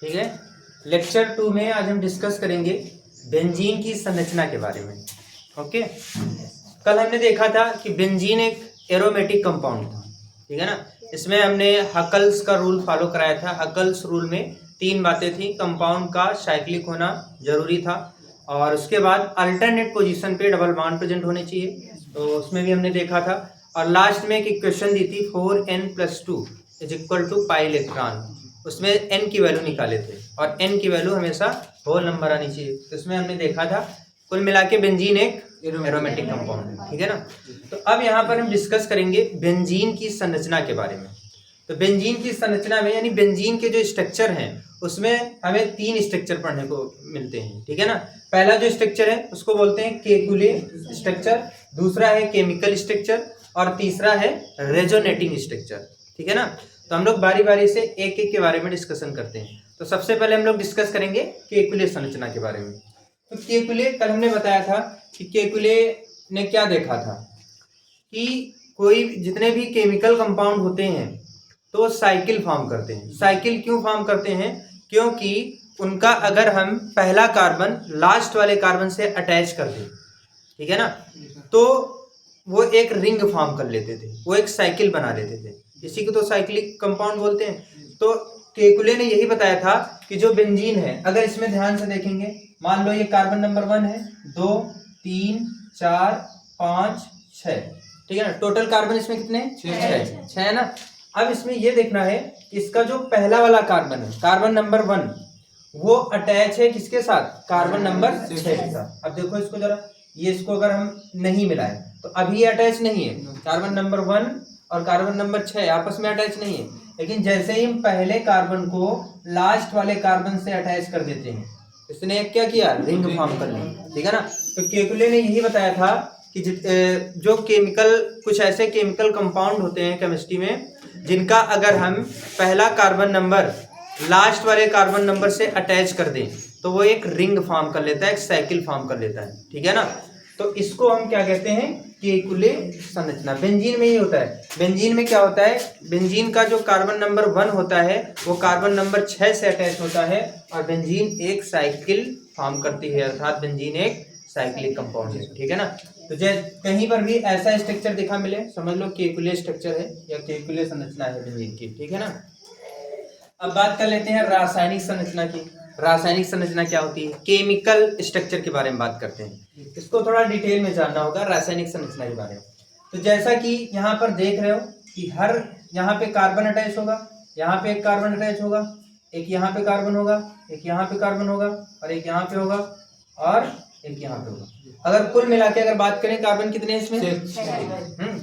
ठीक है। लेक्चर 2 में आज हम डिस्कस करेंगे बेंजीन की संरचना के बारे में। ओके, कल हमने देखा था कि बेंजीन एक एरोमेटिक कंपाउंड था, ठीक है ना। इसमें हमने हकल्स का रूल फॉलो कराया था। हकल्स रूल में 3 बातें थी। कंपाउंड का साइक्लिक होना जरूरी था, और उसके बाद अल्टरनेट पोजीशन पे डबल बॉन्ड प्रेजेंट होने चाहिए, तो उसमें भी हमने देखा था। और लास्ट में एक इक्वेशन दी थी 4n+2 = पाई इलेक्ट्रॉन। उसमें n की वैल्यू निकाले थे, और n की वैल्यू हमेशा होल नंबर आनी चाहिए। तो इसमें हमने देखा था कुल मिला के बेंजीन एक एरोमेटिक कंपाउंड है, ठीक है ना। तो अब यहाँ पर हम डिस्कस करेंगे बेंजीन की संरचना के बारे में। तो बेंजीन की संरचना में यानी बेंजीन के जो स्ट्रक्चर हैं उसमें हमें 3 स्ट्रक्चर पढ़ने को मिलते हैं, ठीक है ना। पहला जो स्ट्रक्चर है उसको बोलते हैं केकुले स्ट्रक्चर, दूसरा है केमिकल स्ट्रक्चर, और तीसरा है रेजोनेटिंग स्ट्रक्चर, ठीक है ना। तो हम लोग बारी बारी से एक एक के बारे में डिस्कशन करते हैं। तो सबसे पहले हम लोग डिस्कस करेंगे केकुले संरचना के बारे में। तो केकुले, कल हमने बताया था कि केकुले ने क्या देखा था कि कोई जितने भी केमिकल कंपाउंड होते हैं तो साइकिल फॉर्म करते हैं। साइकिल क्यों फॉर्म करते हैं? क्योंकि उनका अगर हम पहला कार्बन लास्ट वाले कार्बन से अटैच कर दें, ठीक है ना, तो वो एक रिंग फॉर्म कर लेते थे, वो एक साइकिल बना लेते थे। इसी को तो साइक्लिक कंपाउंड बोलते हैं। तो केकुले ने यही बताया था कि जो बेंजीन है, अगर इसमें ध्यान से देखेंगे, मान लो ये कार्बन नंबर 1 है, 2, 3, 4, 5, 6, ठीक है ना। टोटल कार्बन इसमें कितने? 6 है ना। अब इसमें ये देखना है इसका जो पहला वाला कार्बन है, कार्बन नंबर 1, वो अटैच है किसके साथ? कार्बन नंबर 6 के साथ। अब देखो इसको जरा, ये इसको अगर हम नहीं मिलाएं तो अभी अटैच नहीं है। कार्बन नंबर 1 और कार्बन नंबर 6 आपस में अटैच नहीं है, लेकिन जैसे ही हम पहले कार्बन को लास्ट वाले कार्बन से अटैच कर देते हैं, इसने क्या किया? रिंग फॉर्म कर ली, ठीक है ना। तो केकुले ने यही बताया था कि जो केमिकल, कुछ ऐसे केमिकल कंपाउंड होते हैं केमिस्ट्री में, जिनका अगर हम पहला कार्बन नंबर लास्ट वाले कार्बन नंबर से अटैच कर दें तो वो एक रिंग फॉर्म कर लेता है, एक साइकिल फॉर्म कर लेता है, ठीक है ना। तो इसको हम क्या कहते हैं? केकुले संरचना। बेंजीन में ही होता है। बेंजीन में क्या होता है? बेंजीन का जो कार्बन नंबर 1 होता है वो कार्बन नंबर 6 से अटैच होता है, और बेंजीन एक साइकिल फॉर्म करती है, अर्थात बेंजीन एक साइक्लिक कंपाउंड है, ठीक है ना। तो कहीं पर भी ऐसा स्ट्रक्चर दिखा मिले, समझ लो केकुले स्ट्रक्चर है या केकुले संरचना है बेंजीन की, ठीक है ना। अब बात कर लेते हैं रासायनिक संरचना की। रासायनिक संरचना क्या होती है? केमिकल स्ट्रक्चर के बारे में बात करते हैं। इसको थोड़ा डिटेल में जानना होगा रासायनिक संरचना के बारे में। तो जैसा कि यहाँ पर देख रहे हो कि हर यहाँ पे कार्बन अटैच होगा, यहाँ पे एक कार्बन अटैच होगा, एक यहाँ पे कार्बन होगा, एक यहाँ पे कार्बन होगा, और एक यहाँ पे होगा, और एक यहाँ पे होगा। अगर कुल मिला के अगर बात करें, कार्बन कितने हैं इसमें?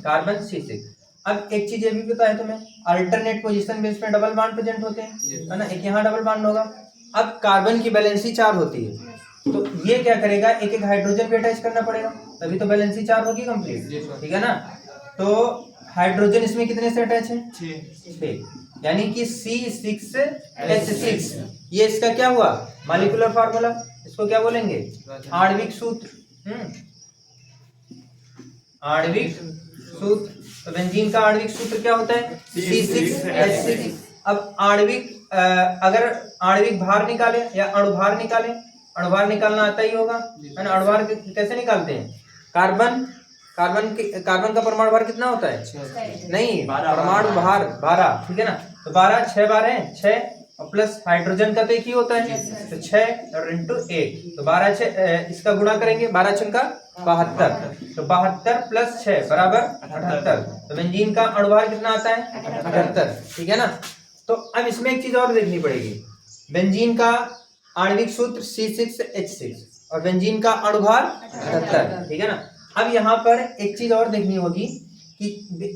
कार्बन 6। अब एक चीज ये भी पता है तुम्हें, अल्टरनेट पोजीशन बेस पे डबल बॉन्ड प्रेजेंट होते हैं, है ना। एक यहाँ डबल बॉन्ड होगा। अब कार्बन की वैलेंसी 4 होती है, तो ये क्या करेगा? एक एक हाइड्रोजन भी अटैच करना पड़ेगा, तभी तो वैलेंसी 4 होगी कंप्लीट, ठीक है ना। तो हाइड्रोजन इसमें कितने से अटैच है? 6, यानी कि C6H6। ये इसका क्या हुआ? Molecular formula. इसको क्या बोलेंगे? आणविक सूत्र। आणविक सूत्र। तो बेंजीन का आणविक सूत्र क्या होता है? C6H6। अब आणविक, अगर आणविक भार निकाले या अणुभार निकाले, अणुभार निकालना आता ही होगा, है ना। अणुभार कैसे निकालते हैं? कार्बन का परमाणु भार कितना होता है? नहीं, परमाणु भार 12, ठीक है ना। तो 12, 6 12 है 6, और प्लस हाइड्रोजन का तो एक ही होता है, तो 6 और इंटू 1, तो 12 6, इसका गुणा करेंगे, 12 6 का 72, तो 72 + 6 बराबर 78। तो बेंजीन का अणुभार कितना आता है? 78, ठीक है ना। तो अब इसमें एक चीज और देखनी पड़ेगी। बेंजीन का आणविक सूत्र C6H6 और बेंजीन का अणुभार 78, ठीक है ना। अब यहाँ पर एक चीज और देखनी होगी कि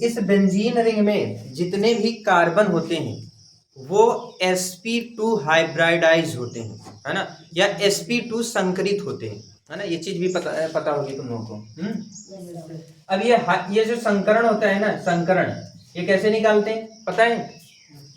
इस बेंजीन रिंग में जितने भी कार्बन होते हैं वो sp2 हाइब्रिडाइज होते हैं, है ना, या sp2 संकरित होते हैं, है ना। ये चीज भी पता होगी तुम लोगों को। अब ये जो संकरण होता है ना, संकरण, ये कैसे निकालते हैं पता है?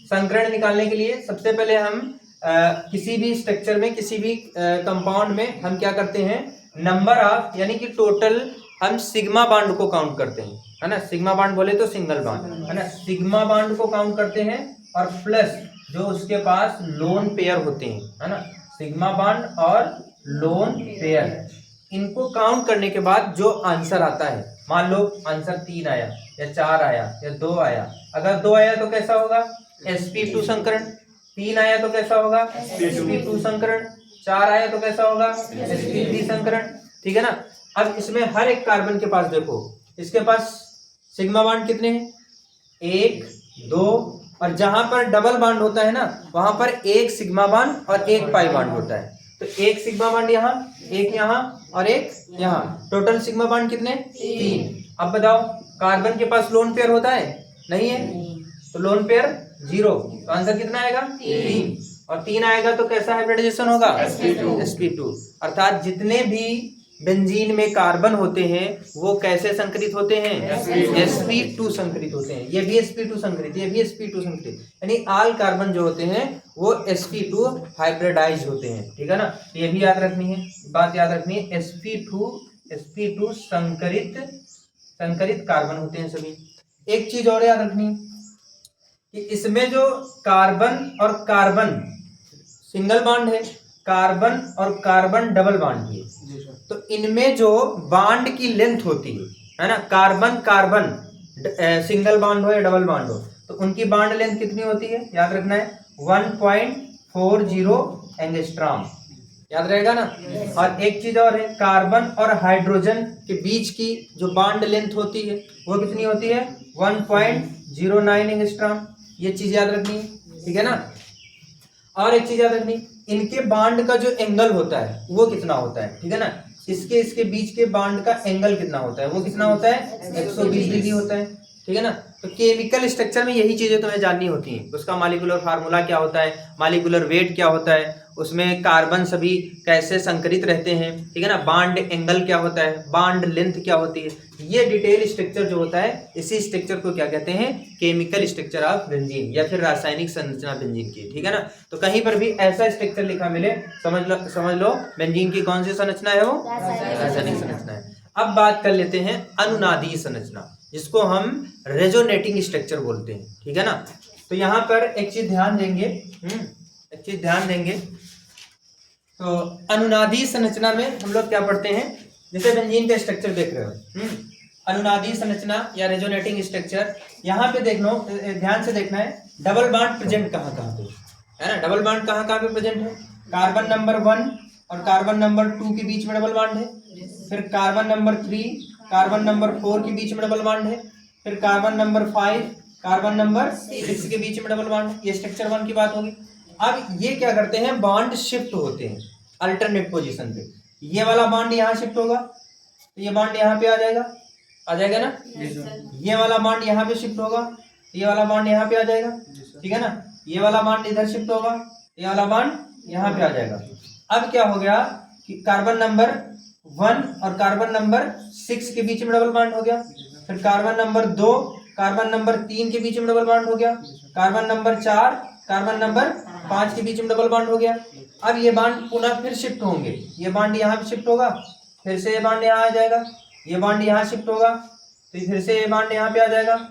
संकरण निकालने के लिए सबसे पहले हम किसी भी स्ट्रक्चर में, किसी भी कंपाउंड में हम क्या करते हैं? नंबर ऑफ, यानी कि टोटल हम सिग्मा बॉन्ड को काउंट करते हैं, है ना। सिग्मा बॉन्ड बोले तो सिंगल बॉन्ड, है ना। सिग्मा बॉन्ड को काउंट करते हैं, और प्लस जो उसके पास लोन पेयर होते हैं, है ना, सिग्मा बॉन्ड और लोन पेयर, इनको काउंट करने के बाद जो आंसर आता है, मान लो आंसर 3 आया या 4 आया या 2 आया, अगर 2 आया तो कैसा होगा, sp2 संकरण, 3 आया तो कैसा होगा, sp2 संकरण, 4 आया तो कैसा होगा, sp3 संकरण, ठीक है ना। अब इसमें हर एक कार्बन के पास देखो, इसके पास सिग्मा बॉन्ड कितने हैं, 1 2, और जहां पर डबल बॉन्ड होता है ना वहां पर एक सिग्मा बॉन्ड और एक पाई बॉन्ड होता है, तो एक सिग्मा बॉन्ड यहाँ, एक यहाँ और एक यहाँ, टोटल सिग्मा बॉन्ड कितने, 3। अब बताओ कार्बन के पास लोन पेयर होता है, नहीं है, तो लोन पेयर 0, तो आंसर कितना आएगा, 3, और 3 आएगा तो कैसा हाइब्रिडाइजेशन होगा, sp2, अर्थात जितने भी बेंजीन में कार्बन होते हैं वो कैसे संकरित होते हैं, sp2 संकरित होते हैं, ये भी sp2 संकरित, ये भी sp2 संकरित, यानी ऑल कार्बन जो होते हैं वो sp2 हाइब्रिडाइज होते हैं, ठीक है ना। ये भी याद रखनी है, बात याद रखनी है, sp2 संकरित कार्बन होते हैं सभी। एक चीज और याद रखनी है कि इसमें जो कार्बन और कार्बन सिंगल बॉन्ड है, कार्बन और कार्बन डबल बॉन्ड भी है, तो इनमें जो बॉन्ड की लेंथ होती है ना, कार्बन कार्बन सिंगल बॉन्ड हो या डबल बॉन्ड हो, तो उनकी बॉन्ड लेंथ कितनी होती है, याद रखना है 1.40 एंगस्ट्रॉम, याद रहेगा ना। और एक चीज और है, कार्बन और हाइड्रोजन के बीच की जो बॉन्ड लेंथ होती है वो कितनी होती है, 1.09 एंगस्ट्रॉम, ये चीज याद रखनी है, ठीक है ना। और एक चीज याद रखनी, इनके बॉन्ड का जो एंगल होता है वो कितना होता है, ठीक है ना, इसके बीच के बॉन्ड का एंगल कितना होता है, वो कितना होता है, 120 डिग्री होता है, ठीक है ना। तो केमिकल स्ट्रक्चर में यही चीजें तुम्हें जाननी होती हैं, उसका मॉलिक्यूलर फार्मूला क्या होता है, मॉलिक्यूलर वेट क्या होता है, उसमें कार्बन सभी कैसे संकरित रहते हैं, ठीक है ना, बॉन्ड एंगल क्या होता है, बॉन्ड लेंथ क्या होती है, ये डिटेल स्ट्रक्चर जो होता है, इसी स्ट्रक्चर को क्या कहते हैं, केमिकल स्ट्रक्चर ऑफ बेंजीन या फिर रासायनिक संरचना बेंजीन की, ठीक है ना। तो कहीं पर भी ऐसा स्ट्रक्चर लिखा मिले समझ लो बेंजीन की कौन सी संरचना है, वो रासायनिक संरचना है। अब बात कर लेते हैं अनुनादीय संरचना, जिसको हम रेजोनेटिंग स्ट्रक्चर बोलते हैं, ठीक है ना। तो यहाँ पर एक चीज ध्यान देंगे, तो अनुनादीय संरचना में हम लोग क्या पढ़ते हैं, जैसे बेंजीन का स्ट्रक्चर देख रहे हो, अनुनादीय संरचना या रेजोनेटिंग स्ट्रक्चर, यहाँ पे ध्यान से देखना है, डबल बॉन्ड प्रेजेंट कहाँ पे है ना, डबल बॉन्ड कहाँ पे प्रेजेंट है, कार्बन नंबर 1 और कार्बन नंबर 2 के बीच में डबल बॉन्ड है, फिर कार्बन नंबर 3 कार्बन नंबर 4 के बीच में डबल बॉन्ड है, फिर कार्बन नंबर 5 कार्बन नंबर 6 के बीच में डबल बॉन्ड है, ये स्ट्रक्चर 1 की बात होगी। अब ये क्या करते हैं, बॉन्ड शिफ्ट होते हैं अल्टरनेट पोजीशन पे, ये वाला बॉन्ड यहाँ शिफ्ट होगा तो ये बॉन्ड यहाँ पे आ जाएगा ना, ये वाला बॉन्ड यहाँ पे शिफ्ट होगा, ये वाला बॉन्ड यहाँ पे आ जाएगा, ठीक है ना, ये वाला बॉन्ड इधर शिफ्ट होगा, ये वाला बॉन्ड यहाँ पे आ जाएगा। अब क्या हो गया कि कार्बन नंबर 1 और कार्बन नंबर 6 के बीच में डबल बॉन्ड हो गया, फिर कार्बन नंबर 2 कार्बन नंबर 3 के बीच में डबल बॉन्ड हो गया, कार्बन नंबर 4 कार्बन नंबर 5 के बीच में डबल बॉन्ड हो गया। अब ये बॉन्ड पुनः फिर शिफ्ट होंगे, ये बॉन्ड यहाँ पे शिफ्ट होगा, फिर से ये बॉन्ड यहाँ आ जाएगा, ये बॉन्ड यहाँ शिफ्ट होगा तो फिर से ये बॉन्ड यहाँ पे आ जाएगा,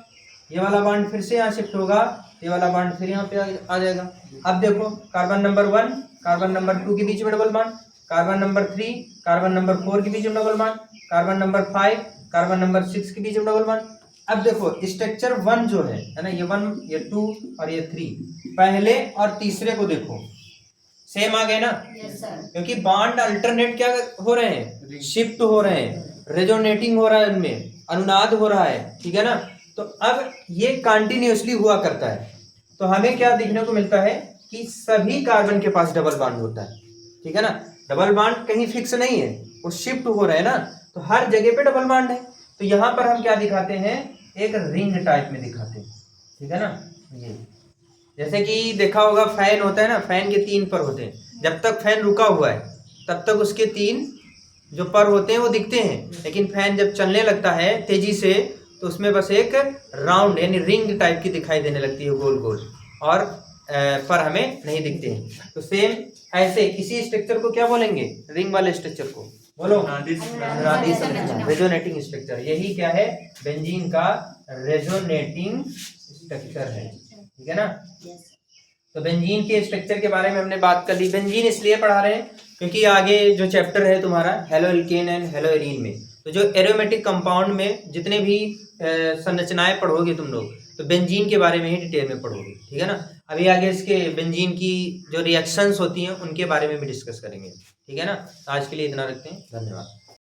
ये वाला बॉन्ड फिर से यहाँ शिफ्ट होगा, ये वाला बॉन्ड फिर यहाँ पे आ जाएगा। अब देखो कार्बन नंबर 1 कार्बन नंबर 2 के बीच में double bond, carbon number 3 carbon number 4 के बीच में double bond, carbon number 5 carbon number 6 के बीच में डबल बॉन्ड। अब देखो स्ट्रक्चर 1 जो है ना, ये 1 ये 2 और ये 3, पहले और तीसरे को देखो सेम आ गए ना, क्योंकि बॉन्ड अल्टरनेट क्या हो रहे हैं, शिफ्ट हो रहे हैं, रेजोनेटिंग हो रहा है, उनमें अनुनाद हो रहा है, ठीक है ना। तो अब ये कंटिन्यूअसली हुआ करता है, तो हमें क्या देखने को मिलता है कि सभी कार्बन के पास डबल बॉन्ड होता है, ठीक है ना। डबल बॉन्ड कहीं फिक्स नहीं है, वो शिफ्ट हो रहे हैं ना, तो हर जगह पे डबल बॉन्ड है। तो यहाँ पर हम क्या दिखाते हैं, एक रिंग टाइप में दिखाते हैं, ठीक है ना। ये जैसे कि देखा होगा फैन होता है ना, फैन के 3 पर होते हैं, जब तक फैन रुका हुआ है तब तक उसके 3 जो पर होते हैं वो दिखते हैं, लेकिन फैन जब चलने लगता है तेजी से तो उसमें बस एक राउंड यानी रिंग टाइप की दिखाई देने लगती है, गोल गोल, और पर हमें नहीं दिखते हैं। तो सेम ऐसे इसी स्ट्रक्चर को क्या बोलेंगे, रिंग वाले स्ट्रक्चर को बोलो अनुनादी संरचना, रेजोनेटिंग स्ट्रक्चर। यही क्या है, बेंजीन का रेजोनेटिंग स्ट्रक्चर है, ठीक है ना। तो बेंजीन के स्ट्रक्चर के बारे में हमने बात कर ली। बेंजीन इसलिए पढ़ा रहे हैं क्योंकि आगे जो चैप्टर है तुम्हारा हेलोएल्केन एंड हेलोएरीन में, तो जो एरोमेटिक कंपाउंड में जितने भी संरचनाएं पढ़ोगे तुम लोग, तो बेंजीन के बारे में ही डिटेल में पढ़ोगे, ठीक है ना। अभी आगे इसके बेंजीन की जो रिएक्शंस होती हैं उनके बारे में भी डिस्कस करेंगे, ठीक है ना। आज के लिए इतना रखते हैं, धन्यवाद।